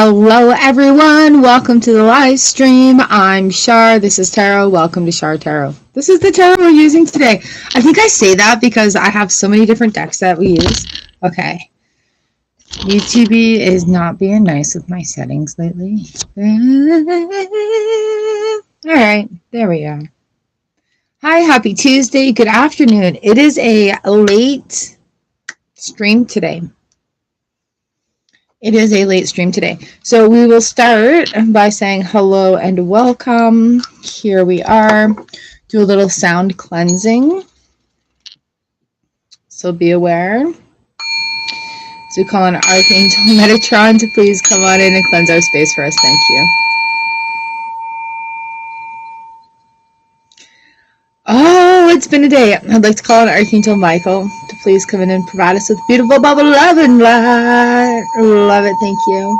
Hello everyone, welcome to the live stream. I'm Char, this is Tarot. Welcome to Char Tarot. This is the tarot we're using today. I think I say that because I have so many different decks that we use. Okay. YouTube is not being nice with my settings lately. Alright, there we are. Hi, happy Tuesday, good afternoon. It is a late stream today. It is a late stream today. So we will start by saying hello and welcome. Here we are. Do a little sound cleansing. So be aware. So we call on Archangel Metatron to please come on in and cleanse our space for us. Thank you. Oh, it's been a day. I'd like to call on Archangel Michael to please come in and provide us with beautiful bubble love and light. Love it. Thank you.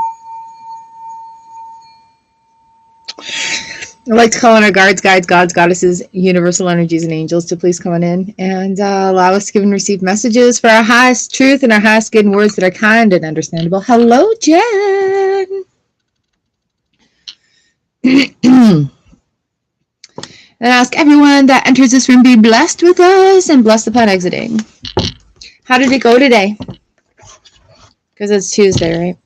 I'd like to call on our guards, guides, gods, goddesses, universal energies, and angels to please come on in and allow us to give and receive messages for our highest truth and our highest good words that are kind and understandable. Hello, Jen. And ask everyone that enters this room be blessed with us and blessed upon exiting. How did it go today? Because it's Tuesday, right?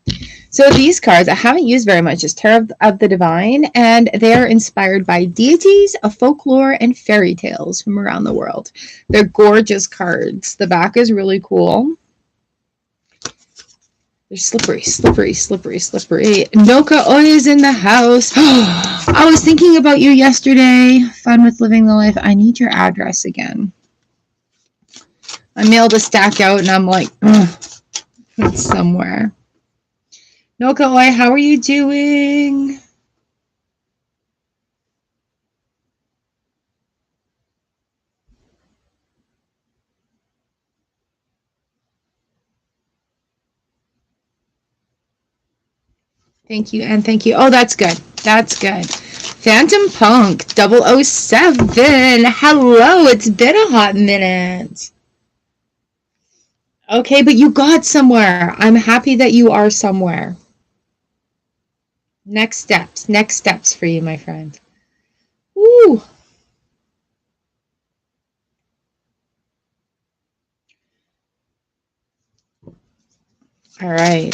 So these cards I haven't used very much is Tarot of the Divine, and they are inspired by deities of folklore and fairy tales from around the world. They're gorgeous cards. The back is really cool. They're slippery, slippery, slippery, slippery. Noka Oi is in the house. I was thinking about you yesterday. Fun with living the life. I need your address again. I mailed a stack out and I'm like, it's somewhere. Noka Oi, how are you doing? Thank you, and thank you. Oh, that's good. That's good. Phantom Punk 007. Hello, it's been a hot minute. Okay, but you got somewhere. I'm happy that you are somewhere. Next steps for you, my friend. Woo! All right.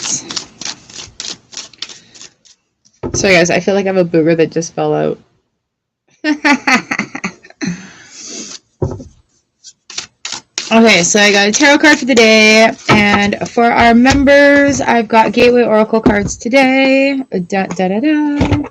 Sorry, guys, I feel like I have a booger that just fell out. Okay, so I got a tarot card for the day, and for our members, I've got Gateway Oracle cards today. Da, da, da, da.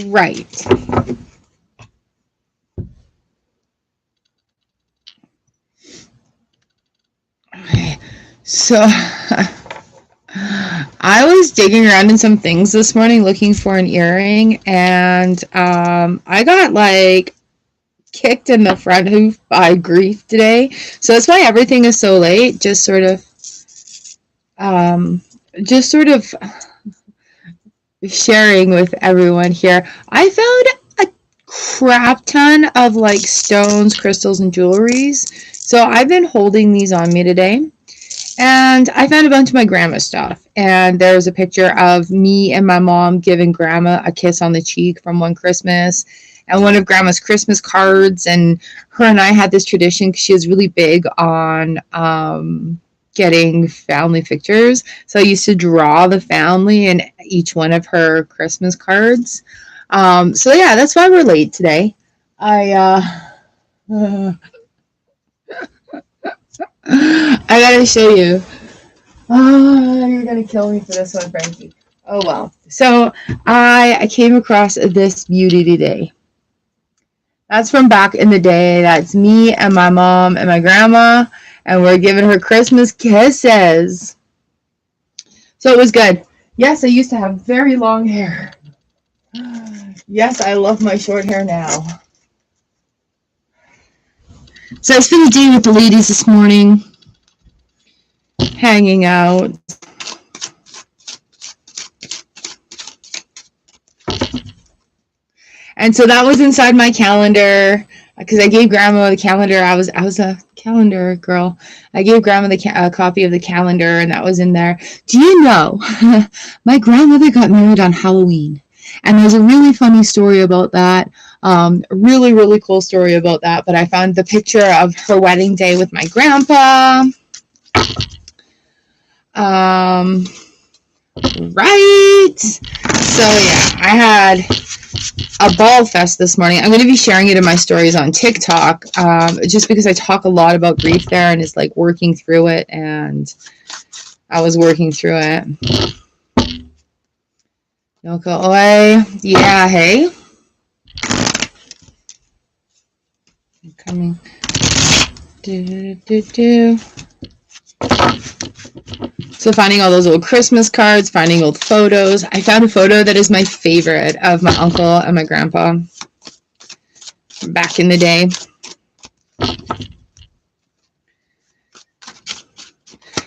Right. Okay, so I was digging around in some things this morning looking for an earring, and I got like kicked in the front hoof by grief today. So that's why everything is so late. Just sort of sharing with everyone here. I found a crap ton of like stones, crystals, and jewelries. So I've been holding these on me today. And I found a bunch of my grandma's stuff. And there's a picture of me and my mom giving grandma a kiss on the cheek from one Christmas. And one of grandma's Christmas cards. And her and I had this tradition because she was really big on getting family pictures. So I used to draw the family in each one of her Christmas cards. So yeah, that's why we're late today. I gotta show you. Oh, you're gonna kill me for this one, Frankie. Oh well. So I came across this beauty today. That's from back in the day. That's me and my mom and my grandma, and we're giving her Christmas kisses. So it was good. Yes, I used to have very long hair. Yes, I love my short hair now. So I spent a day with the ladies this morning. hanging out. And so that was inside my calendar because I gave Grandma the calendar. I was a calendar girl. I gave Grandma a copy of the calendar, and that was in there. Do you know, my grandmother got married on Halloween, and there's a really funny story about that. Really, really cool story about that. But I found the picture of her wedding day with my grandpa. Right. So yeah, I had a ball fest this morning. I'm going to be sharing it in my stories on TikTok, just because I talk a lot about grief there, and it's like working through it, and I was working through it. Yoko Oi. Yeah, hey. I'm coming. So finding all those old Christmas cards, finding old photos. I found a photo that is my favorite of my uncle and my grandpa back in the day.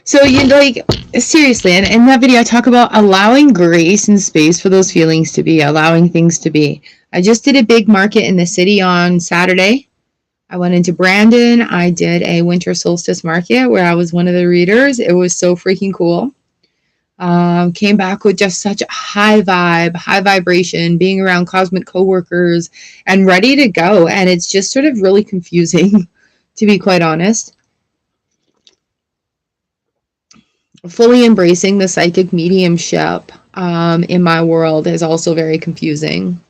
So you like, seriously, and in that video I talk about allowing grace and space for those feelings to be, allowing things to be. I just did a big market in the city on Saturday. I went into Brandon. I did a winter solstice market where I was one of the readers. It was so freaking cool. Came back with just such a high vibe, high vibration, being around cosmic coworkers and ready to go. And it's just sort of really confusing, to be quite honest. Fully embracing the psychic mediumship in my world is also very confusing.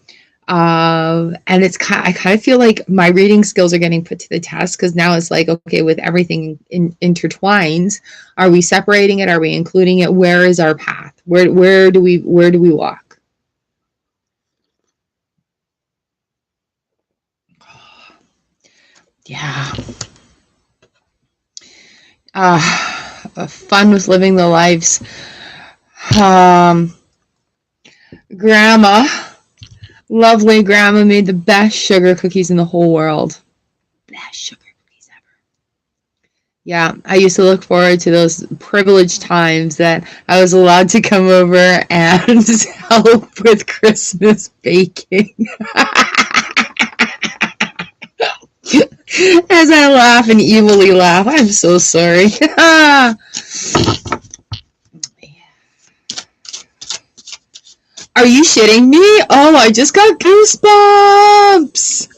And I kind of feel like my reading skills are getting put to the test, because now it's like, okay, with everything intertwined, are we separating it? Are we including it? Where is our path? Where do we walk? Yeah. Fun with living the lives. Grandma. Lovely grandma made the best sugar cookies in the whole world. Best sugar cookies ever. Yeah, I used to look forward to those privileged times that I was allowed to come over and help with Christmas baking. As I laugh and evilly laugh, I'm so sorry. Are you shitting me? Oh, I just got goosebumps.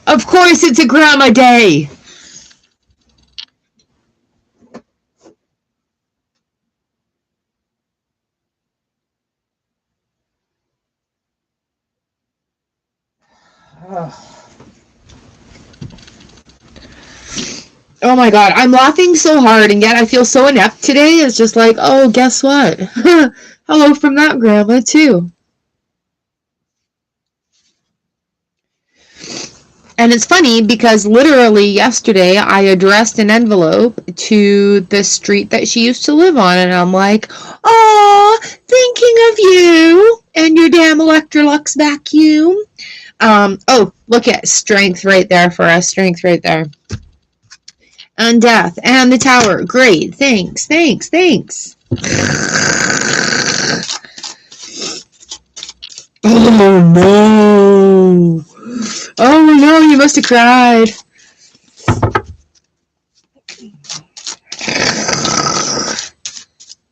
Of course, it's a grandma day. Oh my god, I'm laughing so hard, and yet I feel so inept today. It's just like, oh, guess what? Hello from that grandma, too. And it's funny because literally yesterday I addressed an envelope to the street that she used to live on, and I'm like, oh, thinking of you and your damn Electrolux vacuum. Oh, look at strength right there for us. Strength right there. And death. And the tower. Great. Thanks. Oh, no. Oh, no. You must have cried.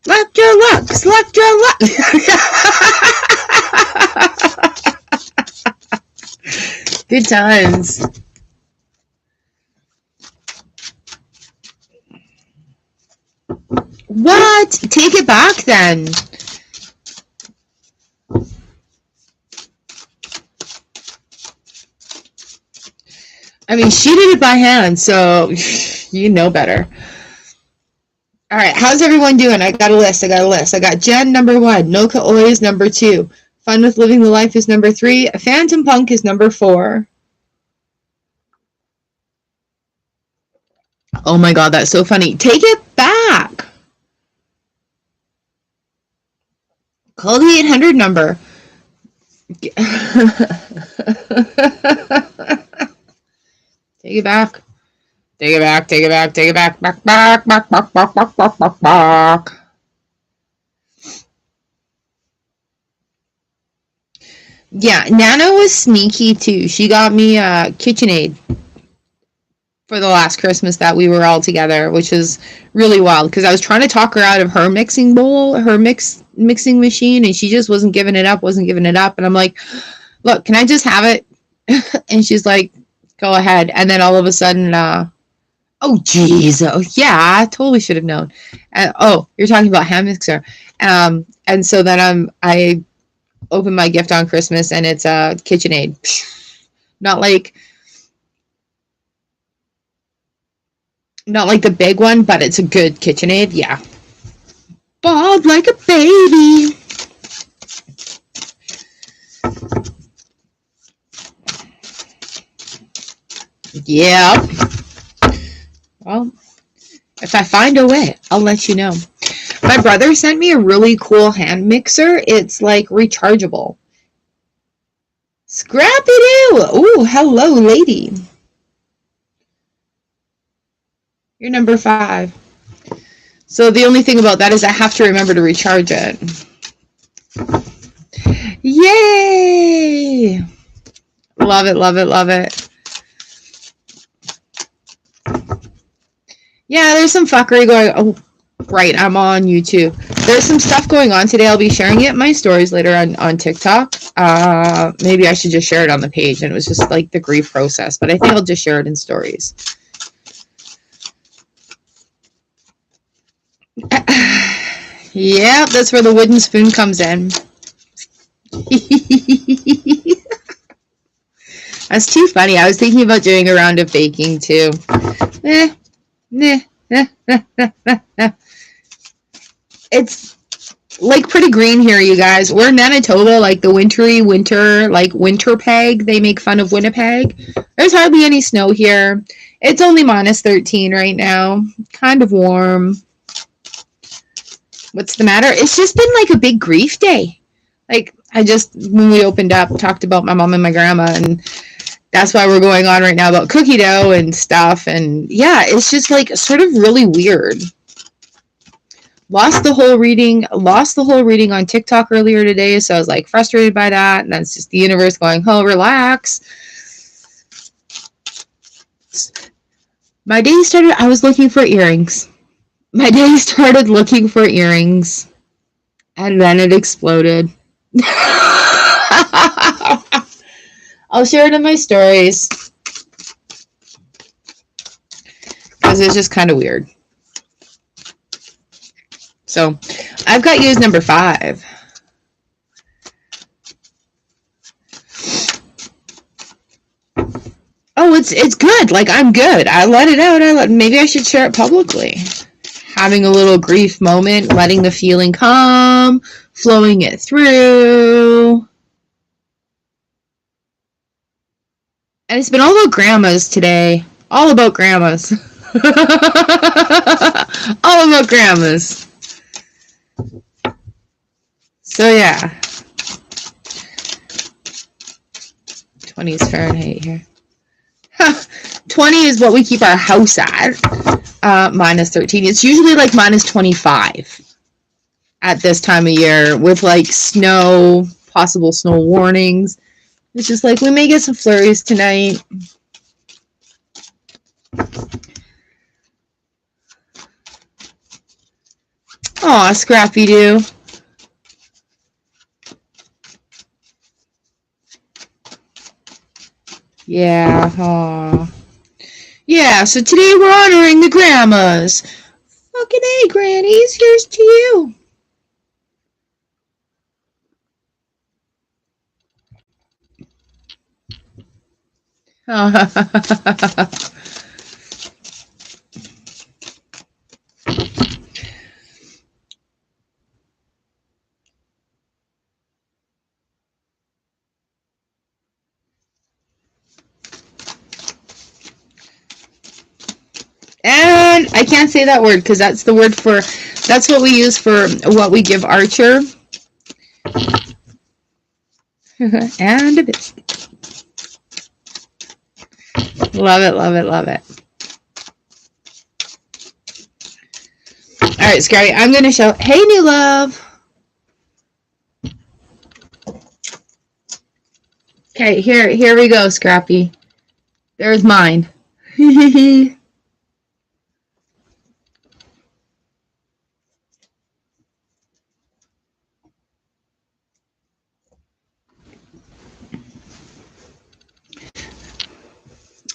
Left your Lux. Good times. What? Take it back then. I mean, she did it by hand, so you know better. All right, how's everyone doing? I got a list. I got Jen, number 1. Noka Oi is number 2. Fun with Living the Life is number 3. Phantom Punk is number 4. Oh my god, that's so funny. Take it back. Call the 800 number. Take it back. Take it back, take it back, take it back, back, back, back, back, back, back, back, back, back. Yeah, Nana was sneaky too. She got me a KitchenAid for the last Christmas that we were all together, which is really wild because I was trying to talk her out of her mixing bowl, her mixing machine, and she just wasn't giving it up. And I'm like, look, can I just have it? And she's like, go ahead. And then all of a sudden, oh, geez. Oh, yeah, I totally should have known. Oh, you're talking about hand mixer. And so then I opened my gift on Christmas, and it's a KitchenAid. Not like the big one, but it's a good KitchenAid. Yeah. Bald like a baby. Yeah. Well, if I find a way, I'll let you know. My brother sent me a really cool hand mixer. It's like rechargeable. Scrappy-doo! Ooh, hello, lady. You're number 5. So the only thing about that is I have to remember to recharge it. Yay! Love it, love it, love it. Yeah, there's some fuckery going. Oh, right, I'm on YouTube. There's some stuff going on today. I'll be sharing it in my stories later on TikTok. Maybe I should just share it on the page. And it was just like the grief process. But I think I'll just share it in stories. Yeah, that's where the wooden spoon comes in. That's too funny. I was thinking about doing a round of baking too. It's like pretty green here, you guys. We're in Manitoba, like the winter peg. They make fun of Winnipeg. There's hardly any snow here. It's only -13 right now. Kind of warm. What's the matter? It's just been like a big grief day. Like when we opened up, talked about my mom and my grandma, and that's why we're going on right now about cookie dough and stuff. And yeah, it's just like sort of really weird. Lost the whole reading on TikTok earlier today, so I was like frustrated by that. And that's just the universe going, oh, relax. My day started, I was looking for earrings. And then it exploded. I'll share it in my stories. Because it's just kind of weird. So, I've got you as number 5. Oh, it's good. Like, I'm good. I let it out. Maybe I should share it publicly. Having a little grief moment, letting the feeling come, flowing it through. And it's been all about grandmas today. All about grandmas. All about grandmas. So yeah. 20 is Fahrenheit here. 20 is what we keep our house at. -13. It's usually like -25 at this time of year with like snow, possible snow warnings. It's just like we may get some flurries tonight. Aw, Scrappy-Doo. Yeah, aw. Yeah, so today we're honoring the grandmas. Fucking A, grannies, here's to you. And I can't say that word because that's the word for, that's what we use for what we give Archer. And a biscuit. Love it, love it, love it. All right, Scary, I'm going to show. Hey, new love. Okay, here we go, Scrappy. There's mine.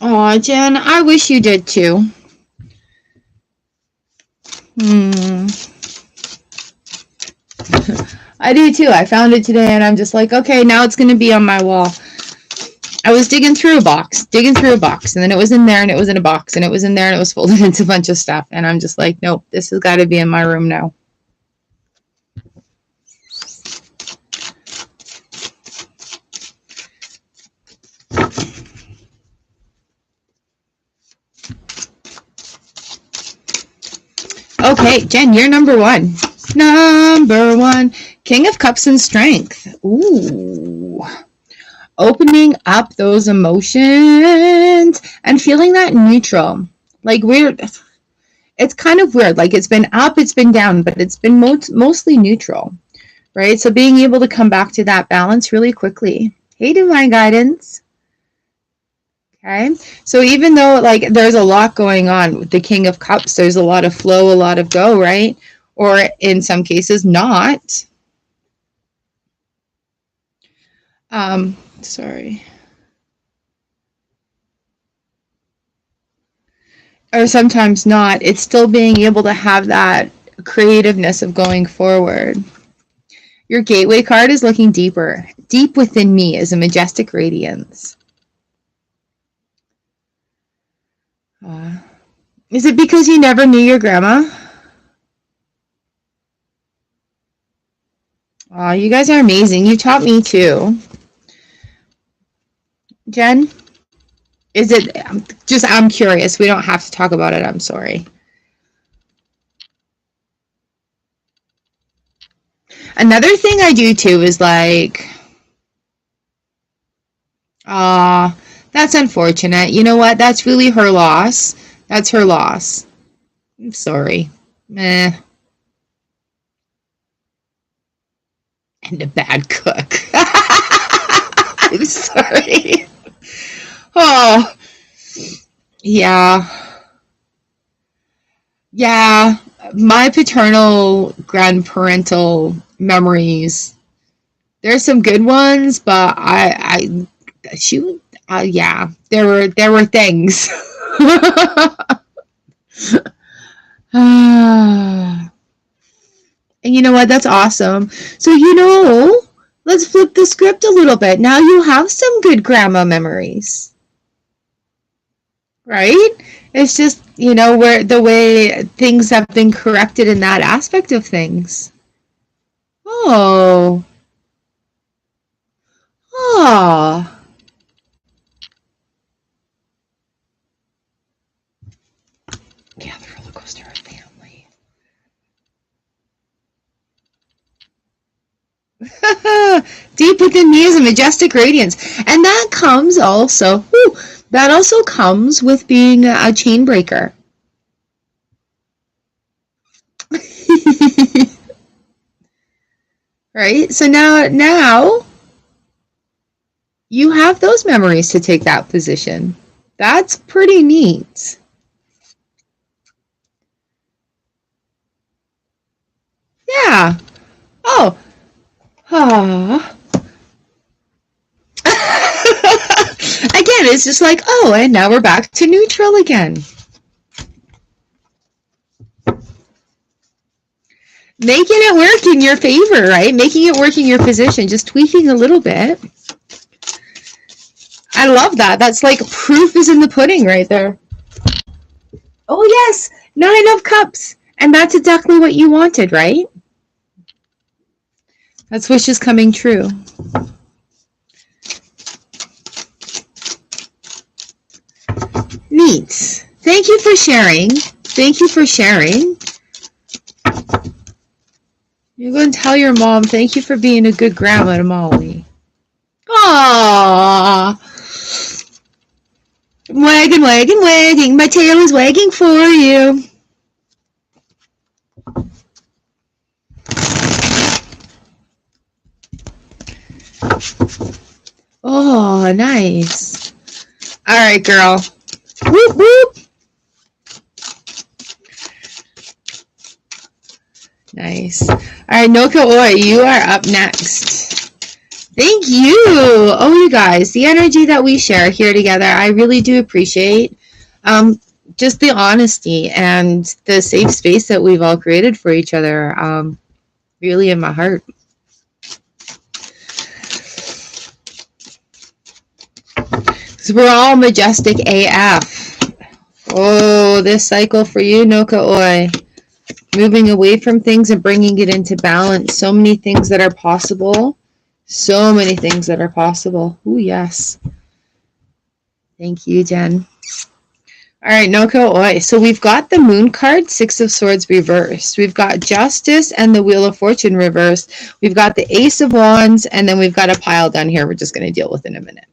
Aw, Jen, I wish you did too. I do too. I found it today and I'm just like, okay, now it's going to be on my wall. I was digging through a box, and then it was in there and it was in a box and it was in there and it was folded into a bunch of stuff. And I'm just like, nope, this has got to be in my room now. Okay, Jen, you're number one. Number one, King of Cups and Strength. Ooh. Opening up those emotions and feeling that neutral. Like weird. It's kind of weird. Like it's been up, it's been down, but it's been mostly neutral, right? So being able to come back to that balance really quickly. Hey, Divine Guidance. Okay, so even though like there's a lot going on with the King of Cups, there's a lot of flow, a lot of go, right? Or in some cases not. Sorry. Or sometimes not. It's still being able to have that creativeness of going forward. Your gateway card is looking deeper. Deep within me is a majestic radiance. Is it because you never knew your grandma? Oh, you guys are amazing. You taught me too. Jen? Is it just, I'm curious. We don't have to talk about it. I'm sorry. Another thing I do too is like, that's unfortunate. You know what? That's really her loss. That's her loss. I'm sorry. Meh. And a bad cook. I'm sorry. Oh, yeah. Yeah. My paternal grandparental memories, there's some good ones, but yeah, there were things. And you know what? That's awesome. So, let's flip the script a little bit. Now you have some good grandma memories. Right? It's just, where the way things have been corrected in that aspect of things. Oh. Oh. Yeah, the roller coaster of family. Deep within me is a majestic radiance. And that comes also, that also comes with being a chain breaker. Right? So now you have those memories to take that position. That's pretty neat. Yeah. Oh. Again, it's just like, and now we're back to neutral again. Making it work in your favor, right? Making it work in your position, just tweaking a little bit. I love that. That's like proof is in the pudding right there. Oh, yes. 9 of Cups. And that's exactly what you wanted, right? That's wishes coming true. Neat. Thank you for sharing. Thank you for sharing. You're going to tell your mom, thank you for being a good grandma to Molly. Aww. Wagging, wagging, wagging. My tail is wagging for you. Oh, nice. All right, girl. Whoop, whoop. Nice. All right, Noka Oi, you are up next. Thank you. Oh, you guys, the energy that we share here together, I really do appreciate. Just the honesty and the safe space that we've all created for each other. Really in my heart. So we're all majestic AF. Oh, this cycle for you, Noka Oi. Moving away from things and bringing it into balance. So many things that are possible. So many things that are possible. Oh, yes. Thank you, Jen. All right, Noko Oi. So we've got the Moon card, Six of Swords reversed. We've got Justice and the Wheel of Fortune reversed. We've got the Ace of Wands, and then we've got a pile down here we're just going to deal with in a minute.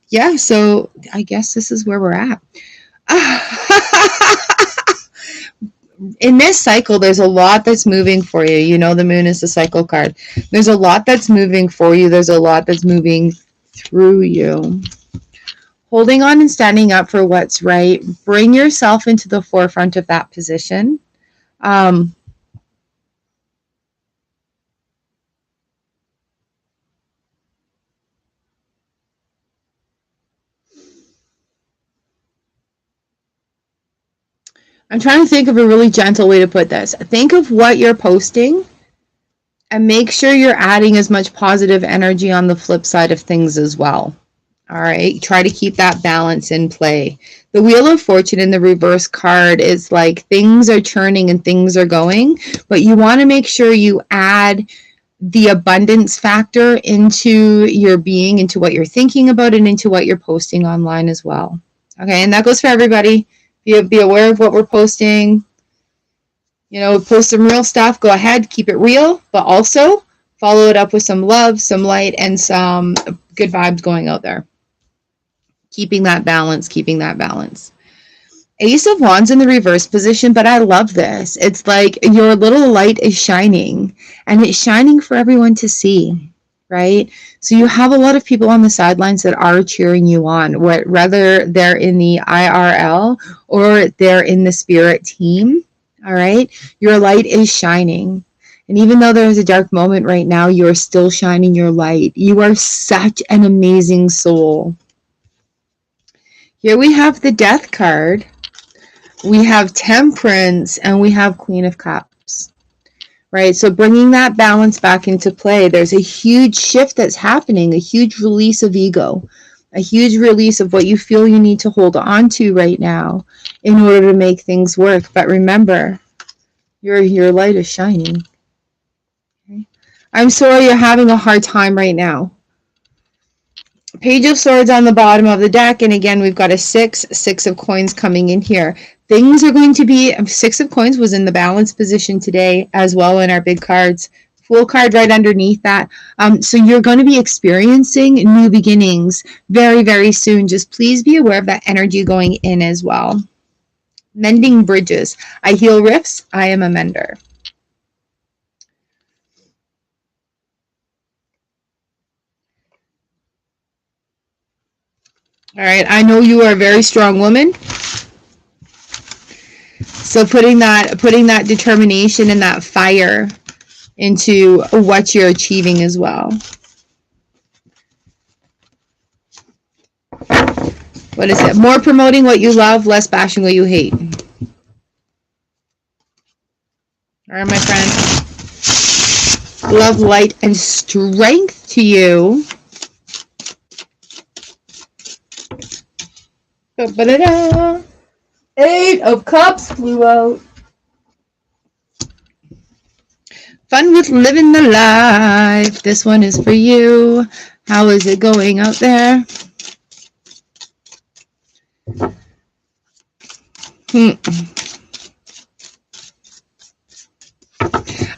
Yeah, so I guess this is where we're at. In this cycle, there's a lot that's moving for you. You know, the Moon is the cycle card. There's a lot that's moving for you. There's a lot that's moving through you. Holding on and standing up for what's right. Bring yourself into the forefront of that position. I'm trying to think of a really gentle way to put this. Think of what you're posting and make sure you're adding as much positive energy on the flip side of things as well. All right, try to keep that balance in play. The Wheel of Fortune in the reverse card is like things are churning and things are going, but you want to make sure you add the abundance factor into your being, into what you're thinking about, and into what you're posting online as well. Okay, and that goes for everybody. Be aware of what we're posting. You know, post some real stuff. Go ahead, keep it real, but also follow it up with some love, some light, and some good vibes going out there. Keeping that balance, keeping that balance. Ace of Wands in the reverse position, but I love this. It's like your little light is shining, and it's shining for everyone to see, right? So you have a lot of people on the sidelines that are cheering you on, whether they're in the IRL or they're in the spirit team, all right? Your light is shining. And even though there's a dark moment right now, you're still shining your light. You are such an amazing soul. Here we have the Death card. We have Temperance, and we have Queen of Cups, right? So bringing that balance back into play, there's a huge shift that's happening, a huge release of ego, a huge release of what you feel you need to hold on to right now in order to make things work. But remember, your light is shining. Okay? I'm sorry you're having a hard time right now. Page of Swords on the bottom of the deck, and again, we've got a six of coins coming in here. Things are going to be, Six of Coins was in the balance position today as well in our big cards. Fool card right underneath that. So you're going to be experiencing new beginnings very, very soon. Just please be aware of that energy going in as well. Mending bridges. I heal rifts. I am a mender. All right, I know you are a very strong woman. So putting that determination and that fire into what you're achieving as well. What is it? More promoting what you love, less bashing what you hate. All right, my friend. Love, light, and strength to you. Ba-ba-da-da. Eight of Cups flew out. Fun with living the life. This one is for you. How is it going out there?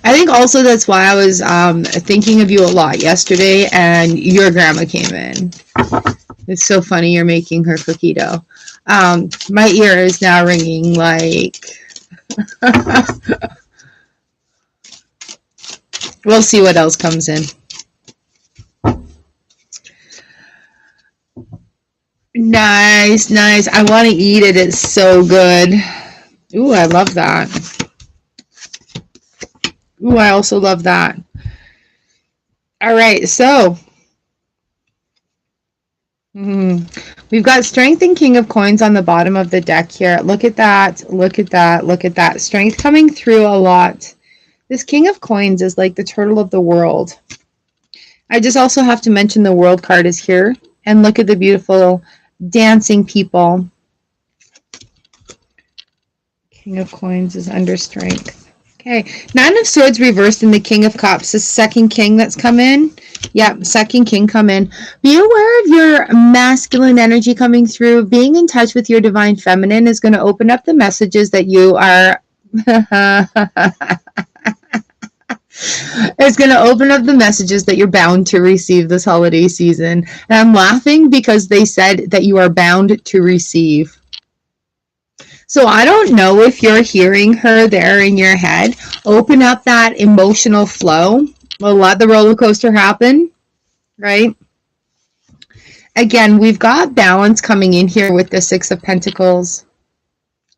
I think also that's why I was thinking of you a lot yesterday, and your grandma came in. It's so funny you're making her cookie dough. My ear is now ringing like... We'll see what else comes in. Nice, nice. I want to eat it. It's so good. Ooh, I love that. Ooh, I also love that. All right, so we've got Strength and King of Coins on the bottom of the deck here. Look at that. Look at that. Look at that. Strength coming through a lot. This King of Coins is like the turtle of the world. I just also have to mention the World card is here. And look at the beautiful dancing people. King of Coins is under Strength. Okay, Nine of Swords reversed in the King of Cups. The second king that's come in. Yep, second king come in. Be aware of your masculine energy coming through. Being in touch with your divine feminine is going to open up the messages that you are... It's going to open up the messages that you're bound to receive this holiday season. And I'm laughing because they said that you are bound to receive. So I don't know if you're hearing her there in your head. Open up that emotional flow. We'll let the roller coaster happen, right? Again, we've got balance coming in here with the Six of Pentacles.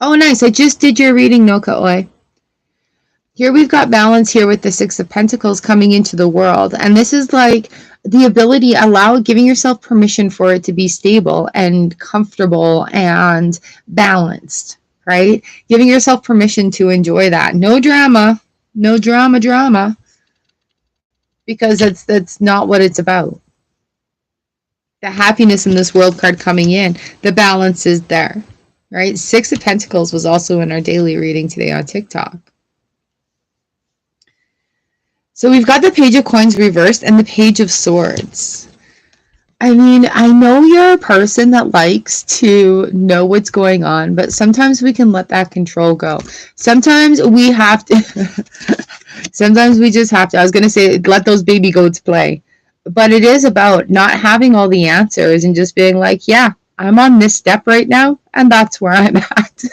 Oh, nice. I just did your reading, Noka Oi. Here we've got balance here with the Six of Pentacles coming into the world. And this is like the ability, giving yourself permission for it to be stable and comfortable and balanced, right? Giving yourself permission to enjoy that. No drama, no drama, because that's not what it's about. The happiness in this World card coming in, the balance is there, right? Six of Pentacles was also in our daily reading today on TikTok. So we've got the Page of Coins reversed and the Page of Swords. I mean, I know you're a person that likes to know what's going on, but sometimes we can let that control go. Sometimes we have to, sometimes we just have to, I was going to say, let those baby goats play. But it is about not having all the answers and just being like, yeah, I'm on this step right now, and that's where I'm at.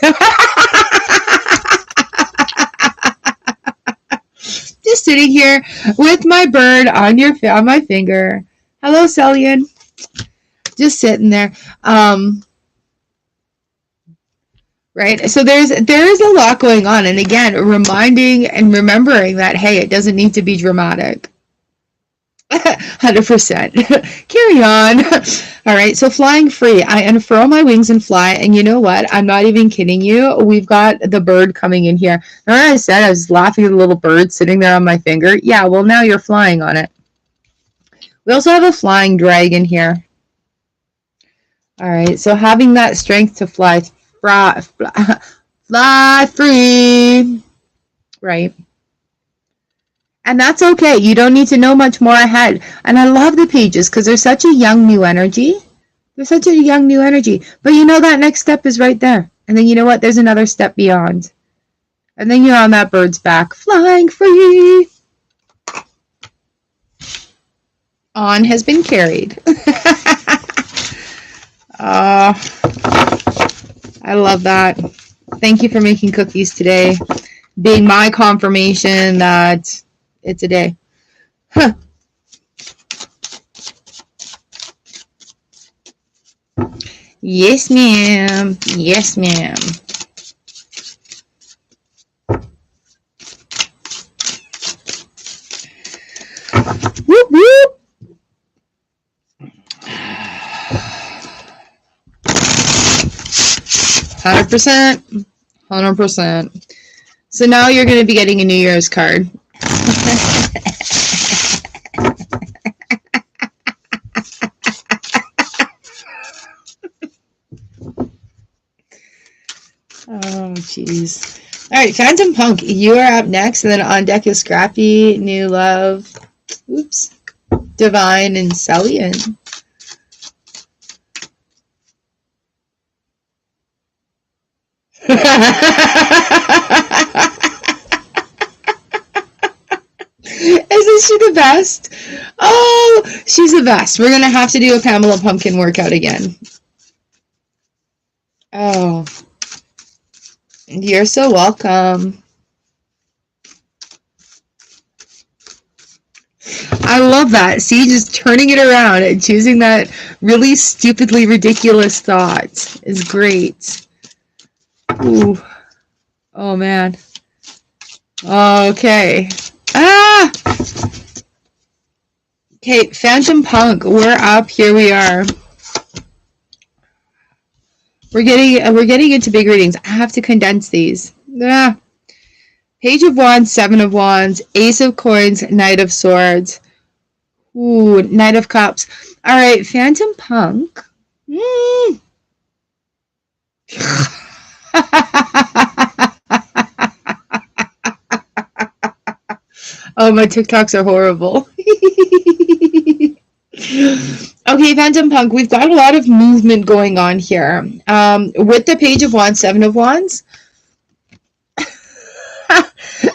Just sitting here with my bird on my finger. Hello, Celian. Just sitting there. Right. So there is a lot going on, and again, reminding and remembering that, hey, it doesn't need to be dramatic. 100%. Carry on. All right. So flying free. I unfurl my wings and fly. And you know what? I'm not even kidding you. We've got the bird coming in here. Remember I said I was laughing at the little bird sitting there on my finger? Yeah. Well, now you're flying on it. We also have a flying dragon here. All right. So having that strength to fly free. Right. And that's okay. You don't need to know much more ahead. And I love the pages because they're such a young, new energy. They're such a young, new energy. But you know that next step is right there. And then you know what? There's another step beyond. And then you're on that bird's back, flying free. On has been carried. I love that. Thank you for making cookies today. Being my confirmation that it's a day. Huh. Yes, ma'am. Yes, ma'am. Whoop, whoop. %100%. So now you're going to be getting a New Year's card. Oh, jeez. All right, Phantom Punk, you are up next. And then on deck is Scrappy, New Love, oops, Divine, and Celian. Is she the best? Oh, she's the best. We're going to have to do a Pamela Pumpkin workout again. Oh, you're so welcome. I love that. See, just turning it around and choosing that really stupidly ridiculous thought is great. Ooh. Oh, man. Okay. Ah! Okay, Phantom Punk, we're up. Here we are. We're getting into big readings. I have to condense these. Ah. Page of Wands, Seven of Wands, Ace of Coins, Knight of Swords. Ooh, Knight of Cups. All right, Phantom Punk. Oh, my TikToks are horrible. Okay, Phantom Punk, we've got a lot of movement going on here. With the Page of Wands, Seven of Wands.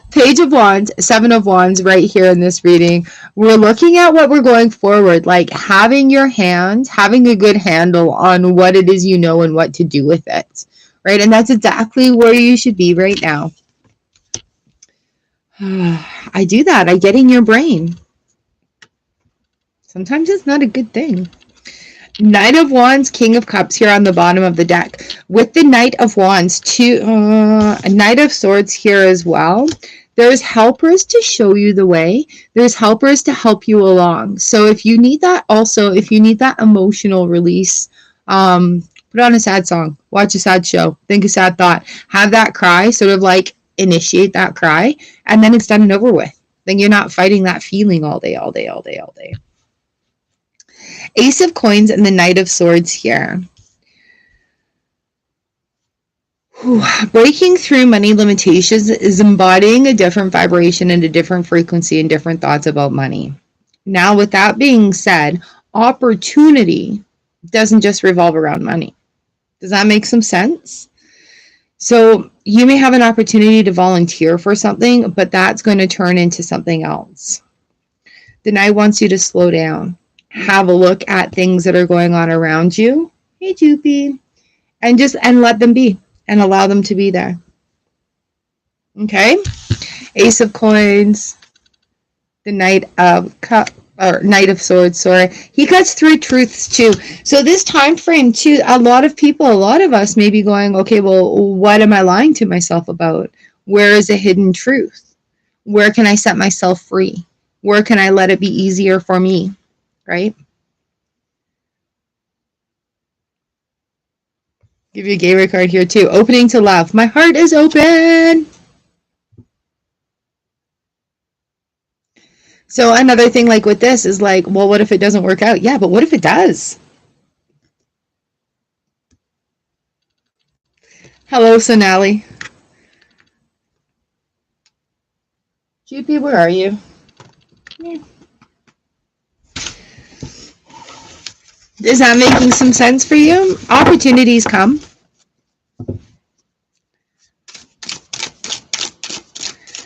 Page of Wands, Seven of Wands right here in this reading. We're looking at what we're going forward, like having a good handle on what it is you know and what to do with it, right? And that's exactly where you should be right now. I do that. I get in your brain. Sometimes it's not a good thing. Knight of Wands, King of Cups here on the bottom of the deck. With the Knight of Wands, a Knight of Swords here as well. There's helpers to show you the way. There's helpers to help you along. So if you need that emotional release, put on a sad song, watch a sad show, think a sad thought, have that cry, sort of like initiate that cry, and then it's done and over with. Then you're not fighting that feeling all day. Ace of Coins and the Knight of Swords here. Breaking through money limitations is embodying a different vibration and a different frequency and different thoughts about money. Now, with that being said, opportunity doesn't just revolve around money. Does that make some sense? So you may have an opportunity to volunteer for something, but that's going to turn into something else. The Knight wants you to slow down. Have a look at things that are going on around you. Hey, Joopy. And let them be. And allow them to be there. Okay? Ace of Coins. The Knight of Swords, sorry. He cuts through truths too. So this time frame too, a lot of us may be going, okay, well, what am I lying to myself about? Where is a hidden truth? Where can I set myself free? Where can I let it be easier for me? Right? Give you a gateway card here too. Opening to love. My heart is open. So another thing like with this is like, well, what if it doesn't work out? Yeah, but what if it does? Hello, Sonali. GP, where are you? Yeah. Is that making some sense for you? Opportunities come.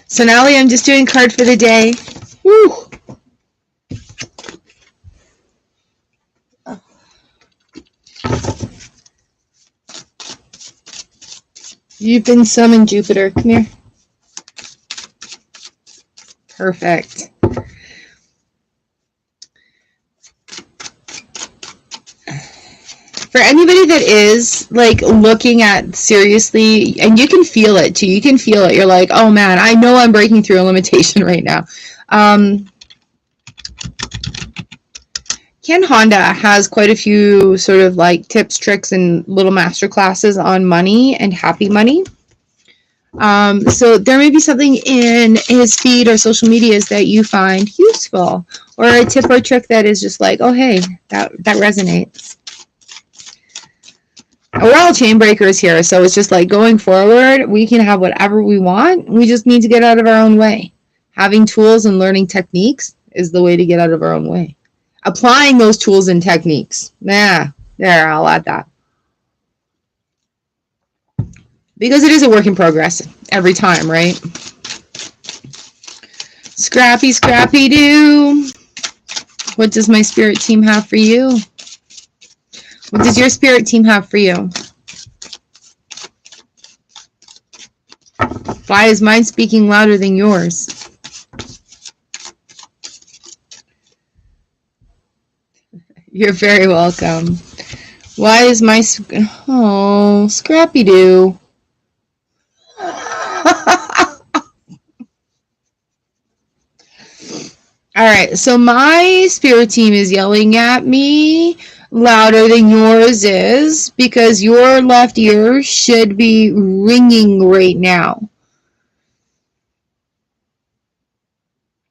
Sonali, I'm just doing card for the day. Woo. You've been summoned, Jupiter. Come here. Perfect. For anybody that is like looking at seriously, and you can feel it too, you're like, oh man, I know I'm breaking through a limitation right now. Ken Honda has quite a few sort of like tips, tricks, and little master classes on money and happy money. So there may be something in his feed or social medias that you find useful, or a tip or trick that is just like, oh hey, that resonates. We're all chain breakers here, so it's just like going forward, we can have whatever we want. We just need to get out of our own way. Having tools and learning techniques is the way to get out of our own way. Applying those tools and techniques. There, I'll add that. Because it is a work in progress every time, right? Scrappy, scrappy doo. What does my spirit team have for you? What does your spirit team have for you? Why is mine speaking louder than yours? You're very welcome. Why is my... Oh, Scrappy Doo. Alright, so my spirit team is yelling at me louder than yours is because your left ear should be ringing right now.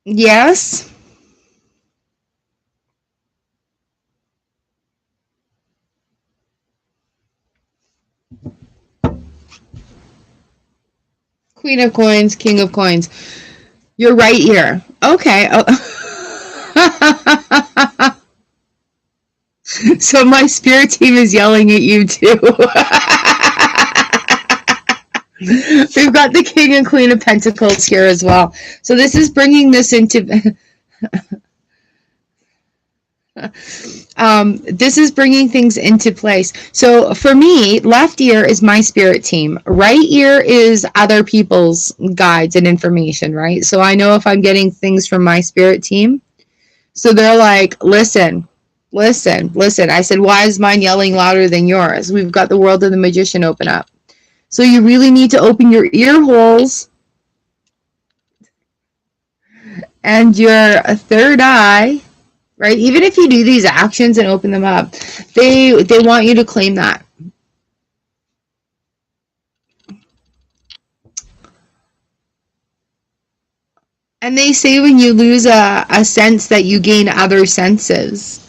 Yes? Queen of coins, king of coins. You're right ear. Okay. Oh. So my spirit team is yelling at you too. We've got the king and queen of pentacles here as well. So this is bringing this into... this is bringing things into place. So for me, left ear is my spirit team. Right ear is other people's guides and information, right? So I know if I'm getting things from my spirit team. So they're like, listen. I said, why is mine yelling louder than yours? We've got the world of the magician open up. So you really need to open your ear holes and your third eye, right? Even if you do these actions and open them up, they want you to claim that. And they say when you lose a sense that you gain other senses.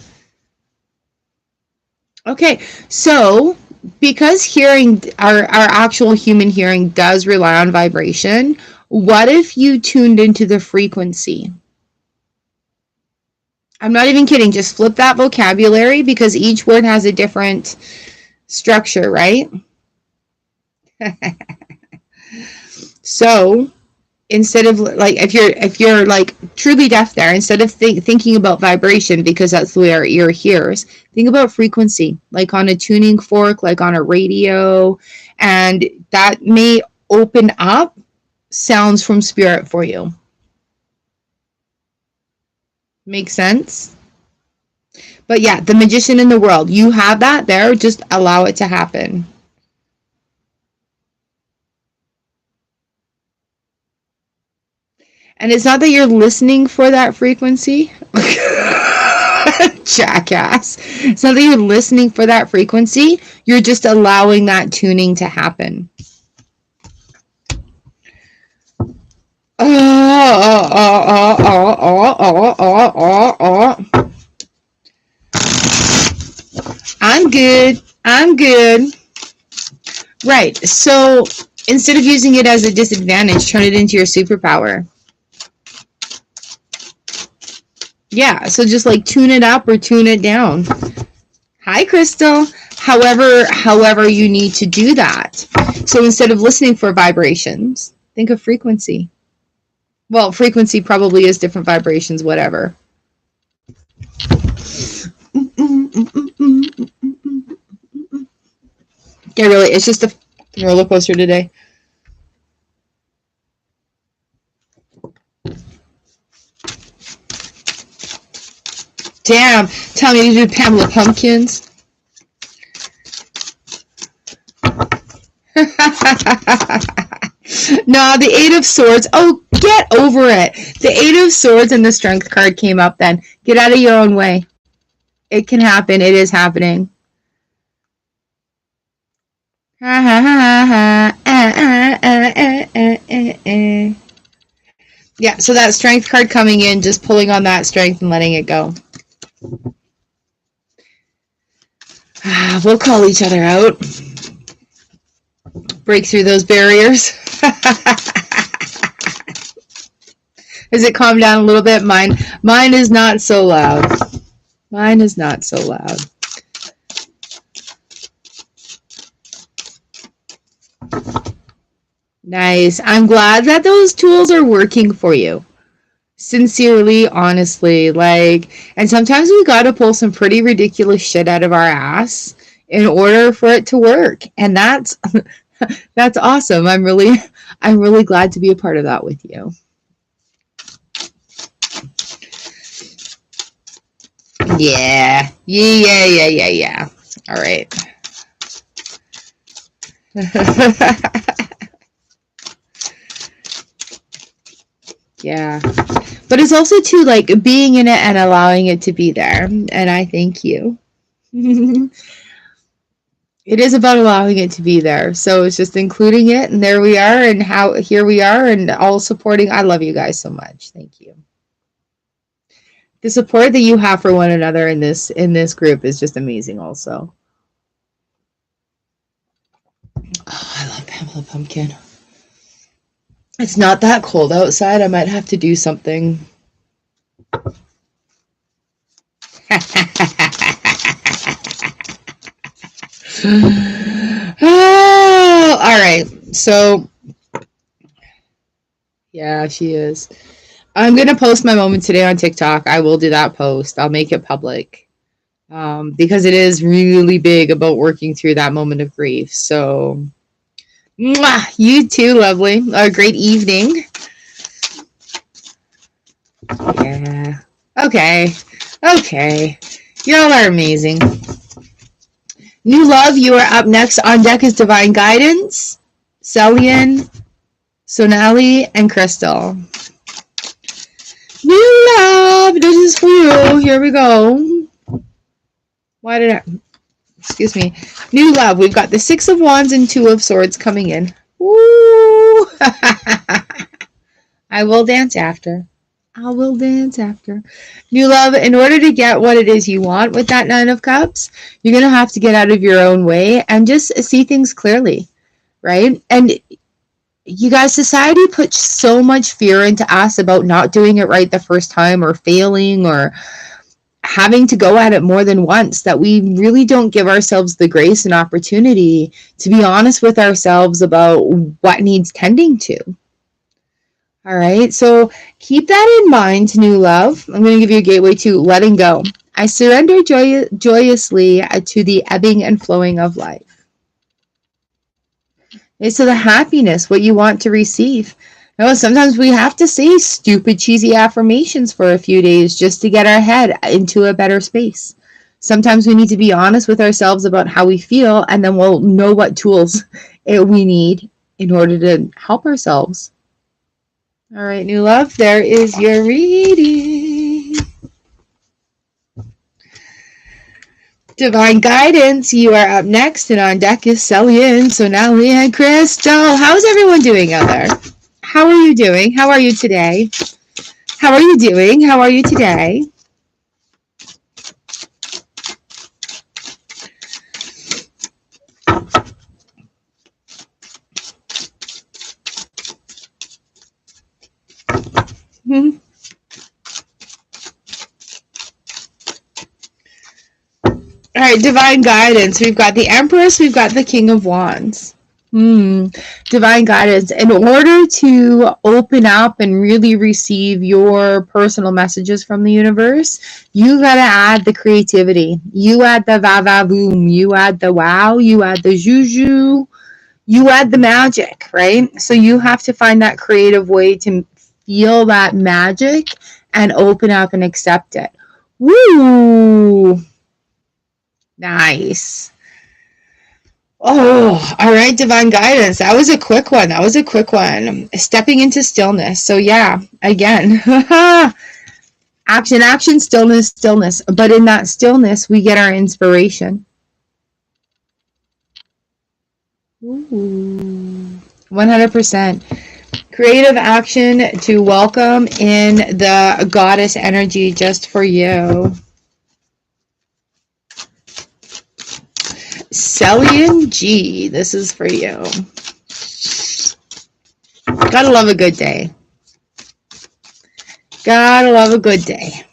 Okay, so because hearing, our actual human hearing does rely on vibration, what if you tuned into the frequency? I'm not even kidding, just flip that vocabulary because each word has a different structure, right? So instead of like, if you're like truly deaf there, instead of thinking about vibration because that's the way our ear hears, think about frequency, like on a tuning fork, like on a radio, and that may open up sounds from spirit for you. Make sense? But yeah, the magician in the world, you have that there, just allow it to happen. And it's not that you're listening for that frequency. Jackass. It's not that you're listening for that frequency. You're just allowing that tuning to happen. I'm good. Right. So instead of using it as a disadvantage, turn it into your superpower. Yeah, so just like tune it up or tune it down. Hi, Crystal. However you need to do that. So instead of listening for vibrations, think of frequency. Well, frequency probably is different vibrations, whatever. Yeah, really, it's just a roller coaster today. Damn, tell me you do Pamela Pumpkins. No, the Eight of Swords. Oh, get over it. The Eight of Swords and the Strength card came up then. Get out of your own way. It can happen. It is happening. Yeah, so that Strength card coming in, just pulling on that strength and letting it go. We'll call each other out. Break through those barriers. Has it calmed down a little bit? Mine is not so loud. Mine is not so loud. Nice. I'm glad that those tools are working for you. Sincerely, honestly, like, and sometimes we got to pull some pretty ridiculous shit out of our ass in order for it to work. And that's awesome. I'm really glad to be a part of that with you. Yeah. Yeah. All right. Yeah. But it's also too like being in it and allowing it to be there. And I thank you. It is about allowing it to be there. So it's just including it, and there we are, and how here we are, and all supporting. I love you guys so much. Thank you. The support that you have for one another in this group is just amazing also. Oh, I love Pamela Pumpkin. It's not that cold outside. I might have to do something. Oh, all right. So, yeah, she is. I'm going to post my moment today on TikTok. I will do that post. I'll make it public because it is really big about working through that moment of grief. So, mwah, you too, lovely. A great evening. Yeah. Okay. Y'all are amazing. New love, you are up next. On deck is Divine Guidance, Celian, Sonali, and Crystal. New love, this is for you. Here we go. Excuse me. New love, we've got the Six of Wands and Two of Swords coming in. Woo! I will dance after. New love, in order to get what it is you want with that Nine of Cups, you're going to have to get out of your own way and just see things clearly, right? And you guys, society puts so much fear into us about not doing it right the first time or failing or having to go at it more than once that we really don't give ourselves the grace and opportunity to be honest with ourselves about what needs tending to. All right, so keep that in mind, new love. I'm going to give you a gateway to letting go. I surrender joyously to the ebbing and flowing of life. Okay, so the happiness, what you want to receive. You know, sometimes we have to say stupid, cheesy affirmations for a few days just to get our head into a better space. Sometimes we need to be honest with ourselves about how we feel, and then we'll know what tools we need in order to help ourselves. All right, new love, there is your reading. Divine Guidance, you are up next, and on deck is Celian, Sonali, and Crystal. How's everyone doing out there? How are you doing? How are you today? How are you doing? How are you today? Mm-hmm. All right, Divine Guidance. We've got the Empress. We've got the King of Wands. Divine Guidance. In order to open up and really receive your personal messages from the universe, you got to add the creativity. You add the va-va-voom. You add the wow. You add the juju. You add the magic, right? So you have to find that creative way to feel that magic and open up and accept it. Woo! Nice. Oh, all right, Divine Guidance. That was a quick one. Stepping into stillness. So yeah, again, action, stillness. But in that stillness, we get our inspiration. Ooh, 100%. Creative action to welcome in the goddess energy just for you. Celian G, this is for you. Gotta love a good day. Gotta love a good day.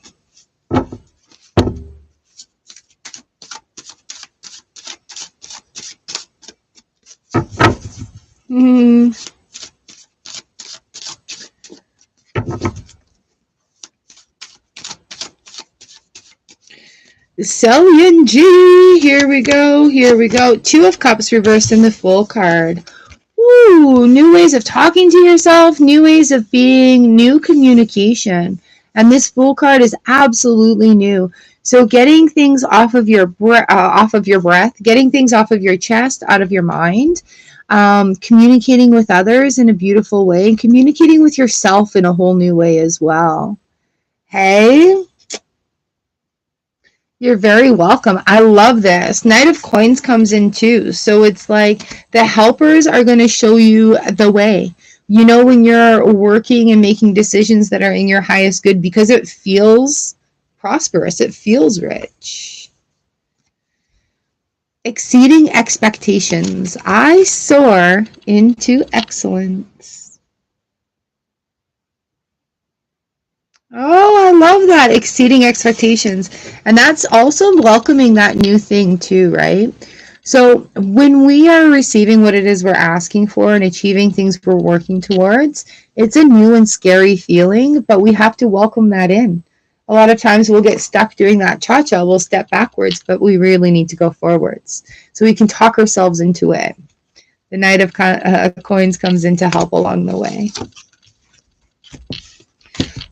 Celian G. Here we go. Here we go. Two of Cups reversed in the Fool card. Ooh, new ways of talking to yourself, new ways of being, new communication. And this Fool card is absolutely new. So getting things off of your breath, getting things off of your chest, out of your mind, communicating with others in a beautiful way, and communicating with yourself in a whole new way as well. Hey, you're very welcome. I love this. Knight of Coins comes in too. So it's like the helpers are going to show you the way. You know, when you're working and making decisions that are in your highest good, because it feels prosperous, it feels rich. Exceeding expectations. I soar into excellence. Oh, I love that. Exceeding expectations. And that's also welcoming that new thing too, right? So when we are receiving what it is we're asking for and achieving things we're working towards, it's a new and scary feeling, but we have to welcome that in. A lot of times we'll get stuck doing that cha-cha. We'll step backwards, but we really need to go forwards. So we can talk ourselves into it. The Knight of Coins comes in to help along the way.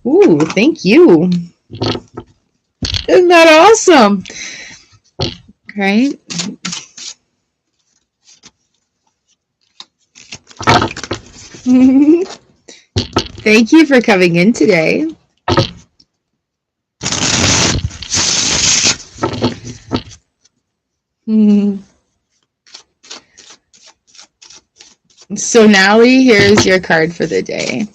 Ooh, thank you. Isn't that awesome? Right? Thank you for coming in today. So Nally, here's your card for the day.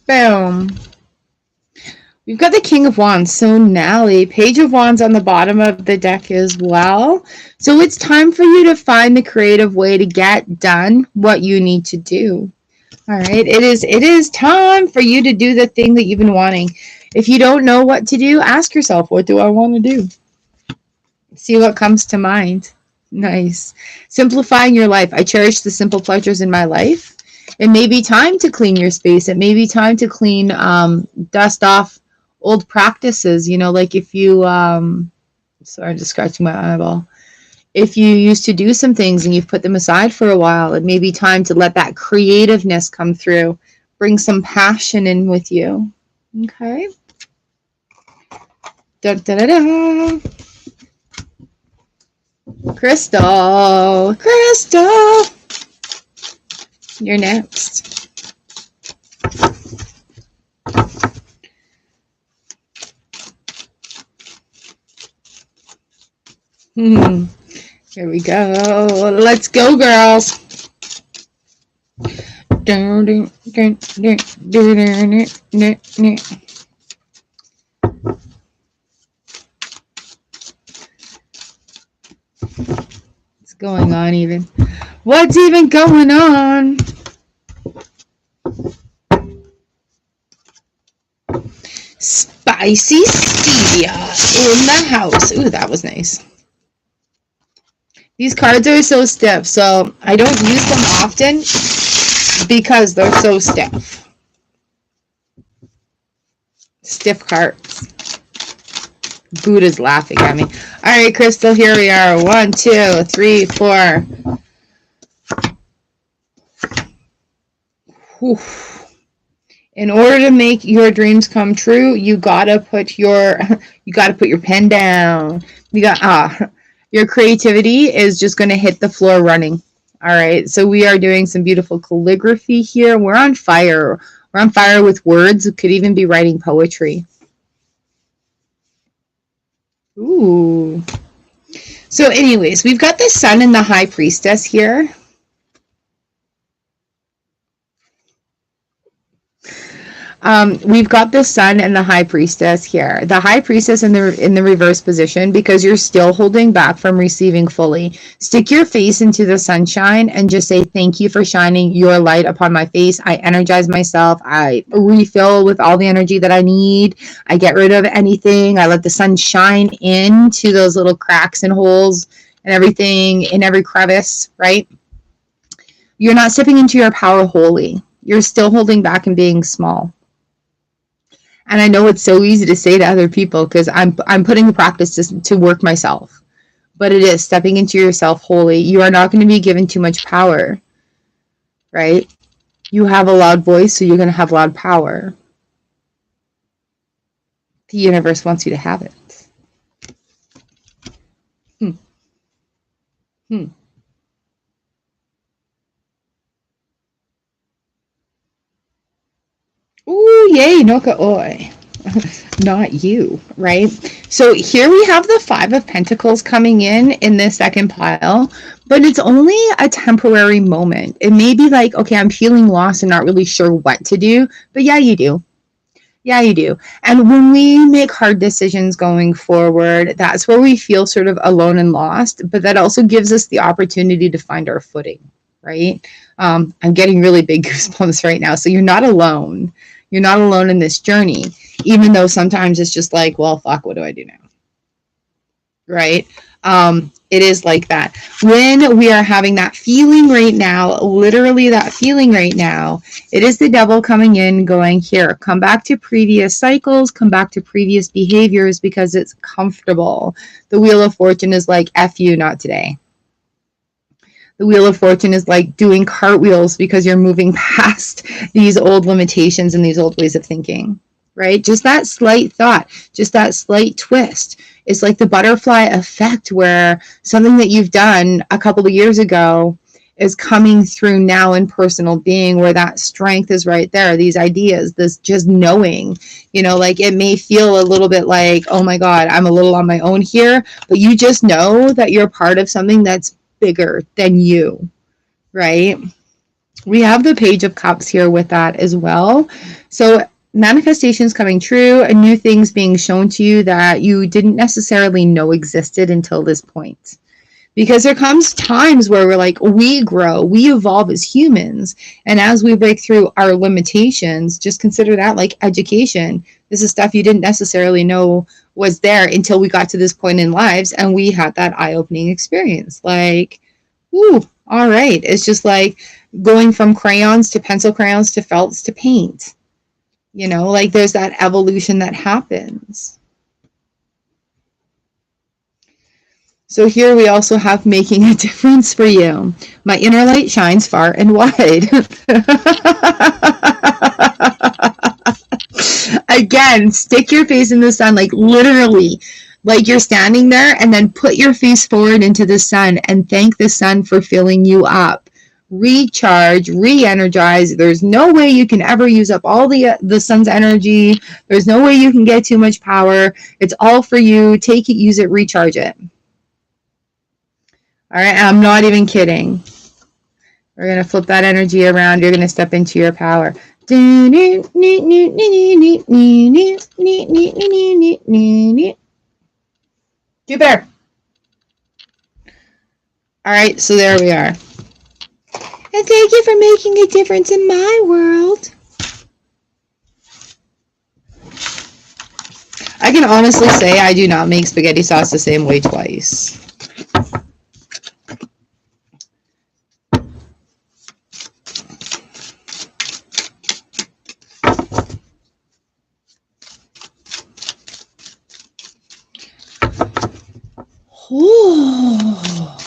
Boom. We've got the King of Wands, so Nally. Page of Wands on the bottom of the deck as well. So it's time for you to find the creative way to get done what you need to do. All right, it is time for you to do the thing that you've been wanting. If you don't know what to do, ask yourself, what do I want to do? See what comes to mind. Nice. Simplifying your life. I cherish the simple pleasures in my life. It may be time to clean your space. It may be time to clean, dust off old practices. You know, like if you, sorry, I'm just scratching my eyeball. If you used to do some things and you've put them aside for a while, it may be time to let that creativeness come through. Bring some passion in with you. Okay. Da, da, da, da. Crystal. Crystal. You're next. Here we go. Let's go, girls. What's going on even? What's even going on? Spicy stevia in the house. Ooh, that was nice. These cards are so stiff, so I don't use them often because they're so stiff. Stiff cards. Buddha's laughing at me. All right, Crystal, here we are. 1, 2, 3, 4. Whew. In order to make your dreams come true, you gotta put your pen down. Your creativity is just gonna hit the floor running. All right, so we are doing some beautiful calligraphy here. We're on fire. We're on fire with words. It could even be writing poetry. Ooh. So anyways, we've got the Sun and the High Priestess here. We've got the sun and the high priestess here. The high priestess in the reverse position because you're still holding back from receiving fully. Stick your face into the sunshine and just say, thank you for shining your light upon my face. I energize myself. I refill with all the energy that I need. I get rid of anything. I let the sun shine into those little cracks and holes and everything in every crevice, right? You're not stepping into your power wholly. You're still holding back and being small. And I know it's so easy to say to other people because I'm putting the practice to work myself. But it is stepping into yourself wholly. You are not going to be given too much power, right? You have a loud voice, so you're going to have loud power. The universe wants you to have it. Hmm. Hmm. Ooh, yay, Noka Oi. Not you, right? So here we have the Five of Pentacles coming in the second pile, but it's only a temporary moment. It may be like, okay, I'm feeling lost and not really sure what to do, but yeah, you do. Yeah, you do. And when we make hard decisions going forward, that's where we feel sort of alone and lost, but that also gives us the opportunity to find our footing, right? I'm getting really big goosebumps right now. So you're not alone. You're not alone in this journey, even though sometimes it's just like, well, fuck, what do I do now? Right? It is like that. When we are having that feeling right now, literally that feeling right now, it is the devil coming in going, here, come back to previous cycles, come back to previous behaviors because it's comfortable. The Wheel of Fortune is like, F you, not today. The Wheel of Fortune is like doing cartwheels because you're moving past these old limitations and these old ways of thinking, right? Just that slight thought, just that slight twist. It's like the butterfly effect where something that you've done a couple of years ago is coming through now in personal being, where that strength is right there. These ideas, this just knowing, like it may feel a little bit like, oh my God, I'm a little on my own here, but you just know that you're part of something that's bigger than you, right? We have the Page of Cups here with that as well. So manifestations coming true and new things being shown to you that you didn't necessarily know existed until this point. Because there comes times where we're like, we grow, we evolve as humans. And as we break through our limitations, just consider that like education. This is stuff you didn't necessarily know was there until we got to this point in lives and we had that eye-opening experience. Like, ooh, all right. It's just like going from crayons to pencil crayons to felts to paint. Like there's that evolution that happens. So here we also have making a difference for you. My inner light shines far and wide. Again, stick your face in the sun, like literally, like you're standing there, and then put your face forward into the sun and thank the sun for filling you up. Recharge, re-energize. There's no way you can ever use up all the sun's energy. There's no way you can get too much power. It's all for you. Take it, use it, recharge it. All right, I'm not even kidding. We're going to flip that energy around. You're going to step into your power. Jupiter. All right, so there we are. And thank you for making a difference in my world. I can honestly say I do not make spaghetti sauce the same way twice. Oh.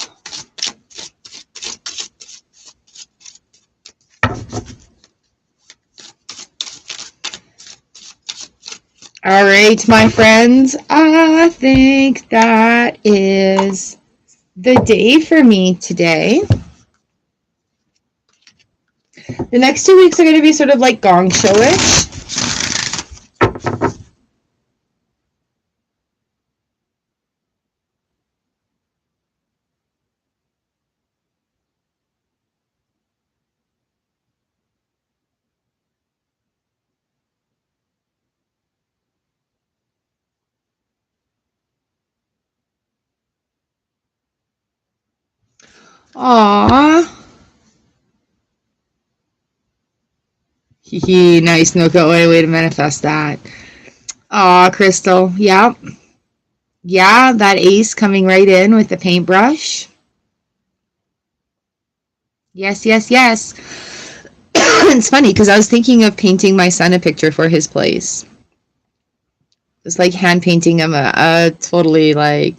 All right, my friends, I think that is the day for me today. The next 2 weeks are going to be sort of like gong show-ish. Aww. Hee nice, Noka. Way to manifest that. Aw, Crystal. Yeah. Yeah, that ace coming right in with the paintbrush. Yes, yes, yes. It's funny because I was thinking of painting my son a picture for his place. Just like hand painting him a totally like,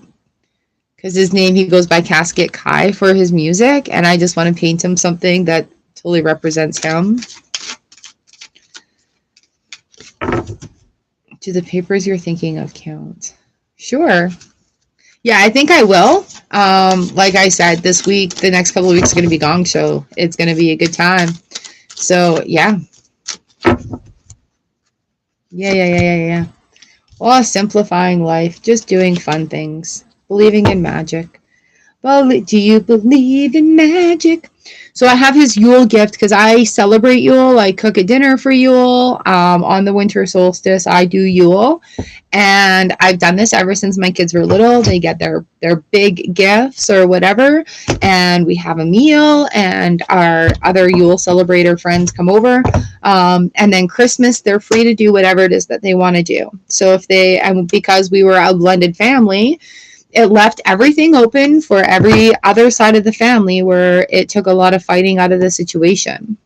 because his name, he goes by Casket Kai for his music, and I just want to paint him something that totally represents him. Do the papers you're thinking of count? Sure. Yeah, I think I will. Like I said, this week, the next couple of weeks are going to be gong show. It's going to be a good time. So, yeah. Yeah. Well, simplifying life, just doing fun things, believing in magic. Do you believe in magic? So I have his Yule gift because I celebrate Yule. I cook a dinner for Yule. On the winter solstice, I do Yule. And I've done this ever since my kids were little. They get their big gifts or whatever. And we have a meal, and our other Yule celebrator friends come over. And then Christmas, they're free to do whatever it is that they want to do. So if they, and because we were a blended family, it left everything open for every other side of the family where it took a lot of fighting out of the situation.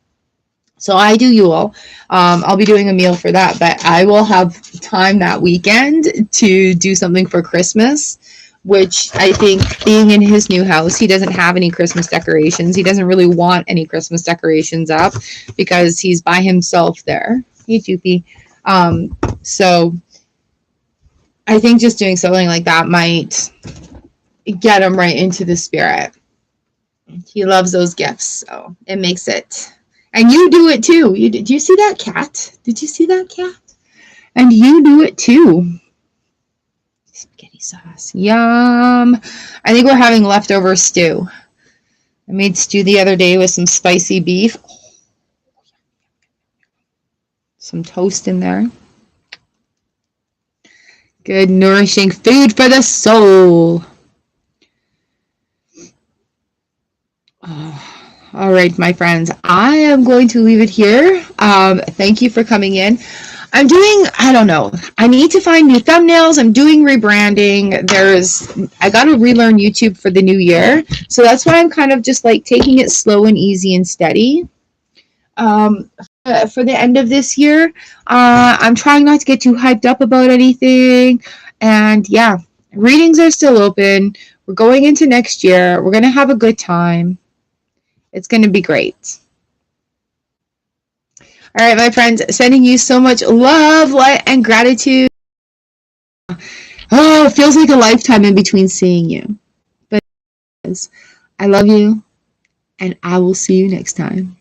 So I do Yule. I'll be doing a meal for that, but I will have time that weekend to do something for Christmas, which I think being in his new house, he doesn't have any Christmas decorations. He doesn't really want any Christmas decorations up because he's by himself there. Hey, Joopy. So I think just doing something like that might get him right into the spirit. He loves those gifts, so it makes it. And you do it too. Did you see that cat? Did you see that cat? And you do it too. Spaghetti sauce. Yum. I think we're having leftover stew. I made stew the other day with some spicy beef. Some toast in there. Good, nourishing food for the soul. Oh. All right, my friends, I am going to leave it here. Thank you for coming in. I don't know. I need to find new thumbnails. I'm doing rebranding. I got to relearn YouTube for the new year. So that's why I'm kind of just like taking it slow and easy and steady. For the end of this year, I'm trying not to get too hyped up about anything. And yeah, readings are still open. We're going into next year. We're going to have a good time. It's going to be great. All right, my friends, sending you so much love, light, and gratitude. Oh, it feels like a lifetime in between seeing you. But I love you, and I will see you next time.